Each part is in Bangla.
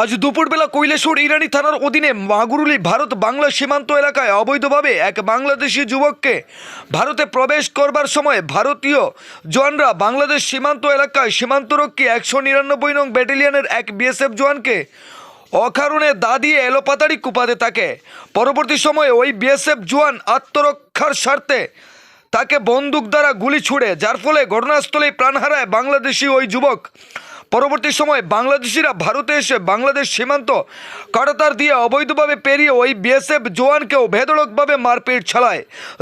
আজ দুপুরবেলা কৈলাসহর ইরানি থানার অধীনে মাগুরুলি ভারত বাংলা সীমান্ত এলাকায় অবৈধভাবে এক বাংলাদেশি যুবককে ভারতে প্রবেশ করবার সময় ভারতীয় জওয়ানরা বাংলাদেশ সীমান্ত এলাকায় সীমান্তরক্ষী 199 নং ব্যাটালিয়নের এক বিএসএফ জওয়ানকে অকারণে দা দিয়ে এলোপাতাড়ি কুপাতে থাকে। পরবর্তী সময়ে ওই বিএসএফ জওয়ান আত্মরক্ষার স্বার্থে তাকে বন্দুক দ্বারা গুলি ছুড়ে, যার ফলে ঘটনাস্থলেই প্রাণ হারায় বাংলাদেশি ওই যুবক। পরবর্তী সময় বাংলাদেশিরা ভারতে এসে বাংলাদেশ সীমান্ত কাঁটাতার দিয়ে অবৈধভাবে পেরিয়ে ওই বিএসএফ জওয়ানকেও বেধড়কভাবে মারপিট চালায়,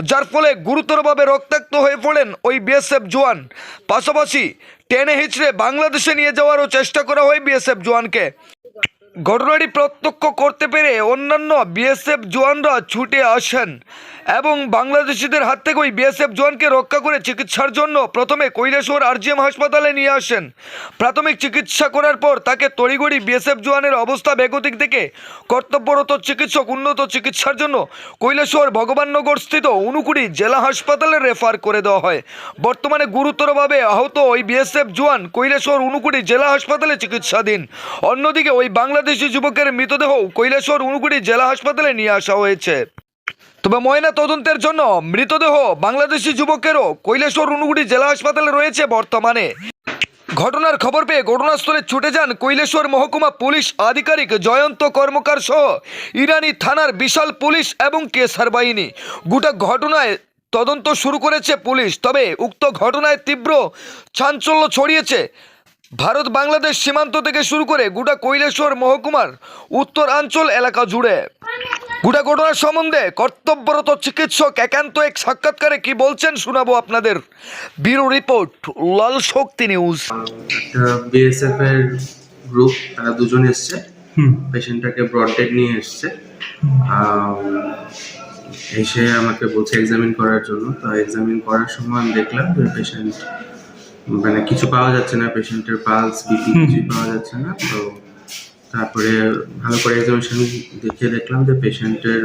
যার ফলে গুরুতরভাবে রক্তাক্ত হয়ে পড়েন ওই বিএসএফ জওয়ান। পাশাপাশি টেনে হিচড়ে বাংলাদেশে নিয়ে যাওয়ারও চেষ্টা করা হয় বিএসএফ জওয়ানকে। ঘটনাটি প্রত্যক্ষ করতে পেরে অন্যান্য বিএসএফ জওয়ানরা ছুটে আসেন এবং বাংলাদেশিদের হাত থেকে ওই বিএসএফ জওয়ানকে রক্ষা করে চিকিৎসার জন্য প্রথমে কৈলাসহর আরজিএম হাসপাতালে নিয়ে আসেন। প্রাথমিক চিকিৎসা করার পর তাকে তড়িঘড়ি বিএসএফ জওয়ানের অবস্থা বেগতিক দেখে কর্তব্যরত চিকিৎসক উন্নত চিকিৎসার জন্য কৈলাসহর ভগবাননগর স্থিত উনকুড়ি জেলা হাসপাতালে রেফার করে দেওয়া হয়। বর্তমানে গুরুতরভাবে আহত ওই বিএসএফ জওয়ান কৈলাসহর উনকুড়ি জেলা হাসপাতালে চিকিৎসাধীন। অন্যদিকে ওই বাংলাদেশি যুবকের মৃতদেহ কৈলাসহর উনকুড়ি জেলা হাসপাতালে নিয়ে আসা হয়েছে। তবে ময়না তদন্তের জন্য মৃতদেহ বাংলাদেশি যুবকেরও কৈলাসহর উনকুড়ি জেলা হাসপাতালে রয়েছে বর্তমানে। ঘটনার খবর পেয়ে ঘটনাস্থলে ছুটে যান কৈলাসহর মহকুমা পুলিশ আধিকারিক জয়ন্ত কর্মকার সহ ইরানি থানার বিশাল পুলিশ এবং কেসার বাহিনী। গোটা ঘটনায় তদন্ত শুরু করেছে পুলিশ। তবে উক্ত ঘটনায় তীব্র চাঞ্চল্য ছড়িয়েছে ভারত বাংলাদেশ সীমান্ত থেকে শুরু করে গোটা কৈলাসহর মহকুমার উত্তরাঞ্চল এলাকা জুড়ে। গোটা ঘটনার সম্বন্ধে কর্তব্যরত চিকিৎসক একান্ত এক সাক্ষাৎকারে কি বলছেন শোনাবো আপনাদের। ব্যুরো রিপোর্ট, লাল শক্তি নিউজ। বিএসএফ এর গ্রুপ তারা দুজন এসছে, পেশেন্টটাকে ব্রড ডেড নিয়ে এসছে। এসে আমাকে বলছে এক্সামিন করার জন্য। তো এক্সামিন করার সময় আমি দেখলাম যে পেশেন্ট মানে কিছু পাওয়া যাচ্ছে না, পেশেন্টের পালস বিপি কিছু পাওয়া যাচ্ছে না। তো তারপরে ভালো করে এক্সামিনেশন দেখে দেখলাম যে পেশেন্টের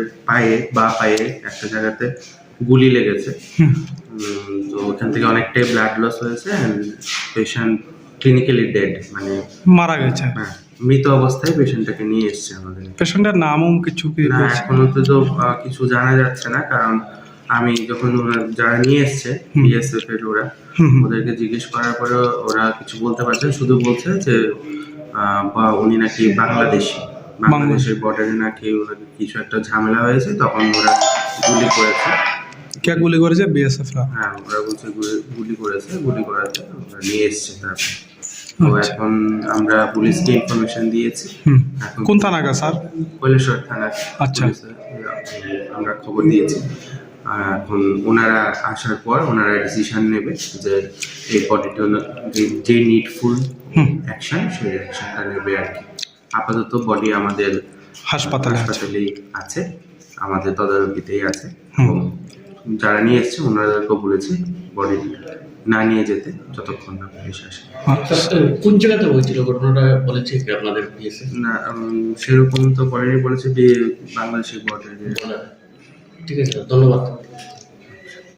বা পায়ে একটা জায়গাতে গুলি লেগেছে। তো ওখান থেকে অনেকটাই ব্লাড লস হয়েছে। পেশেন্ট ক্লিনিক্যালি ডেড, মানে মারা গেছে। হ্যাঁ, মৃত অবস্থায় পেশেন্টটাকে নিয়ে এসছে আমাদের। পেশেন্টের নামও কিছু না, এখনো তো কিছু জানা যাচ্ছে না, কারণ আমি যখন যারা নিয়ে এসছে বিএসএফ এর ওদেরকে জিজ্ঞেস করার পরে ওরা কিছু বলতে পারছে, শুধু বলছে যে উনি নাকি বাংলাদেশের বর্ডারে নাকি কিছু একটা ঝামেলা হয়েছে, তখন ওরা গুলি করেছে। কে গুলি করেছে? বিএসএফ রা? হ্যাঁ, ওরা বলছে গুলি করেছে, গুলি করাতে ওরা নিয়ে এসছে। তারপর তো এখন আমরা পুলিশকে ইনফরমেশন দিয়েছি। কোন থানা স্যার? কৈলাসহর থানা। আচ্ছা, আমরা খবর দিয়েছি। এখন ওনারা আসার পর ওনারা ডিসিশন নেবে যে এই বডিটা যে নিডফুল অ্যাকশন সেই অ্যাকশনটা নেবে আর কি। আপাতত বডি আমাদের হাসপাতালেই আছে, আমাদের তদারকিতেই আছে। এবং যারা নিয়ে এসছে ওনাদেরকেও বলেছি বডি না নিয়ে যেতে যতক্ষণ না পুলিশ আসে। কোন জায়গাতে হয়েছিল ঘটনাটা বলেছে কি আপনাদের বিএসএফ? না, সেরকম তো বলেনি, বলেছে বাংলাদেশের বর্ডারে। ঠিক আছে, ধন্যবাদ।